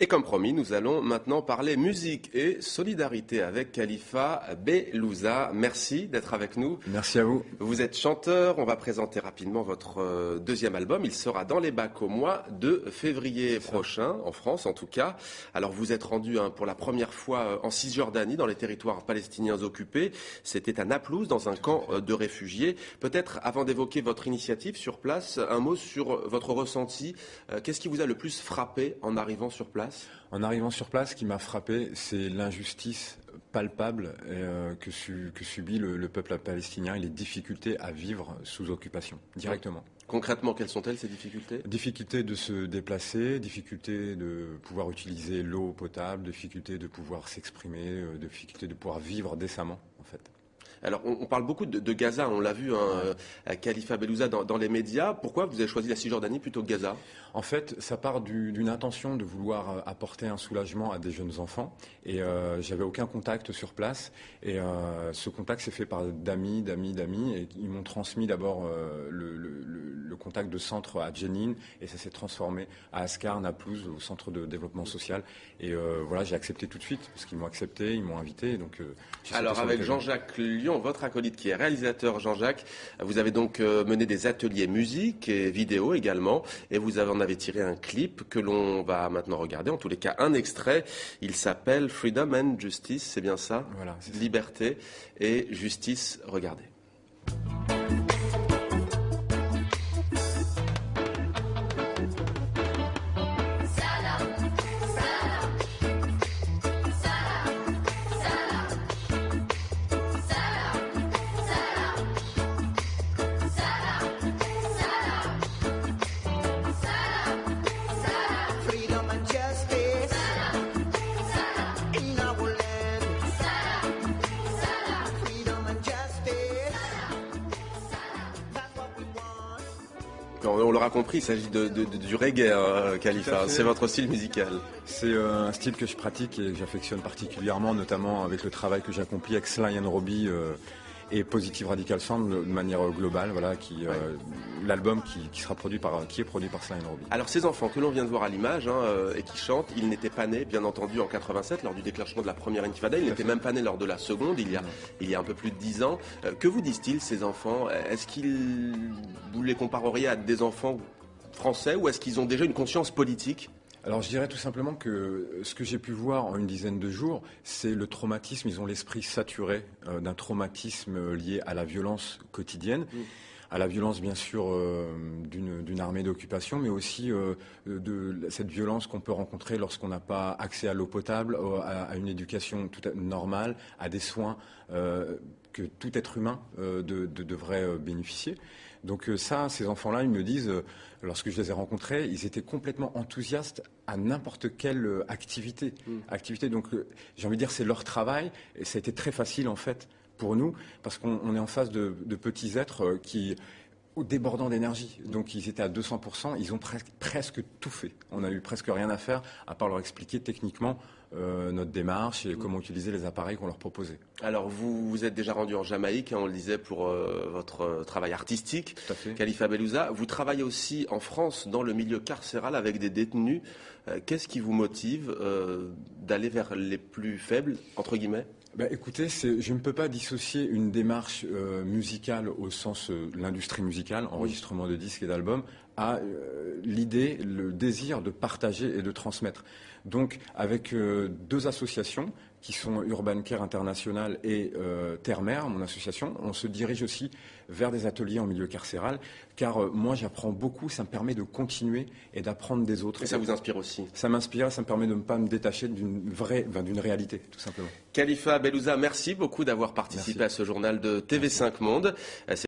Et comme promis, nous allons maintenant parler musique et solidarité avec Khalifa Belouza. Merci d'être avec nous. Merci à vous. Vous êtes chanteur, on va présenter rapidement votre deuxième album. Il sera dans les bacs au mois de février prochain, en France en tout cas. Alors vous êtes rendu pour la première fois en Cisjordanie, dans les territoires palestiniens occupés. C'était à Naplouse, dans un camp de réfugiés. Peut-être avant d'évoquer votre initiative sur place, un mot sur votre ressenti. Qu'est-ce qui vous a le plus frappé en arrivant sur place ? En arrivant sur place, ce qui m'a frappé, c'est l'injustice palpable que subit le peuple palestinien et les difficultés à vivre sous occupation, directement. Concrètement, quelles sont-elles ces difficultés ? Difficulté de se déplacer, difficulté de pouvoir utiliser l'eau potable, difficulté de pouvoir s'exprimer, difficulté de pouvoir vivre décemment, en fait. Alors, on parle beaucoup de Gaza, on l'a vu, Khalifa Belouza dans les médias. Pourquoi vous avez choisi la Cisjordanie plutôt que Gaza ? En fait, ça part d'une intention de vouloir apporter un soulagement à des jeunes enfants. Et j'avais aucun contact sur place. Et ce contact s'est fait par d'amis. Et ils m'ont transmis d'abord le contact de centre à Jenin. Et ça s'est transformé à Ascar, Naplouse, au centre de développement social. Et voilà, j'ai accepté tout de suite, parce qu'ils m'ont accepté, ils m'ont invité. Donc, alors, avec Jean-Jacques Lyon, votre acolyte qui est réalisateur, Jean-Jacques, vous avez donc mené des ateliers musique et vidéo également, et vous en avez tiré un clip que l'on va maintenant regarder, en tous les cas un extrait. Il s'appelle Freedom and Justice, c'est bien ça ? Voilà, c'est ça. Liberté et justice, regardez. On l'aura compris, il s'agit du reggae, Khalifa. C'est votre style musical. C'est un style que je pratique et que j'affectionne particulièrement, notamment avec le travail que j'accomplis avec Sly and Robbie et Positive Radical Sound de manière globale. Voilà, l'album qui est produit par Sly and Robbie. Alors ces enfants que l'on vient de voir à l'image et qui chantent, ils n'étaient pas nés, bien entendu, en 87 lors du déclenchement de la première intifada. Ils n'étaient même pas nés lors de la seconde, il y a un peu plus de 10 ans. Que vous disent-ils ces enfants ? Est-ce vous les compareriez à des enfants français ou est-ce qu'ils ont déjà une conscience politique ? Alors je dirais tout simplement que ce que j'ai pu voir en une dizaine de jours, c'est le traumatisme. Ils ont l'esprit saturé d'un traumatisme lié à la violence quotidienne. À la violence, bien sûr, d'une armée d'occupation, mais aussi de cette violence qu'on peut rencontrer lorsqu'on n'a pas accès à l'eau potable, à une éducation normale, à des soins que tout être humain devrait bénéficier. Donc ces enfants-là, ils me disent, lorsque je les ai rencontrés, ils étaient complètement enthousiastes à n'importe quelle activité. Donc j'ai envie de dire, c'est leur travail, et ça a été très facile en fait pour nous, parce qu'on est en face de petits êtres qui débordant d'énergie. Donc ils étaient à 200%, ils ont presque tout fait. On n'a eu presque rien à faire, à part leur expliquer techniquement notre démarche et comment utiliser les appareils qu'on leur proposait. Alors vous vous êtes déjà rendu en Jamaïque, on le disait, pour votre travail artistique. Tout à fait. Khalifa Belouza, vous travaillez aussi en France dans le milieu carcéral avec des détenus. Qu'est-ce qui vous motive d'aller vers les plus faibles, entre guillemets ? Écoutez, je ne peux pas dissocier une démarche musicale au sens de l'industrie musicale, enregistrement de disques et d'albums, à l'idée, le désir de partager et de transmettre. Donc, avec deux associations qui sont Urban Care International et Terre-Mer, mon association, on se dirige aussi vers des ateliers en milieu carcéral, car moi j'apprends beaucoup, ça me permet de continuer et d'apprendre des autres. Et ça vous inspire aussi ? Ça m'inspire, ça me permet de ne pas me détacher d'une réalité, tout simplement. Khalifa Belouza, merci beaucoup d'avoir participé à ce journal de TV5 Monde.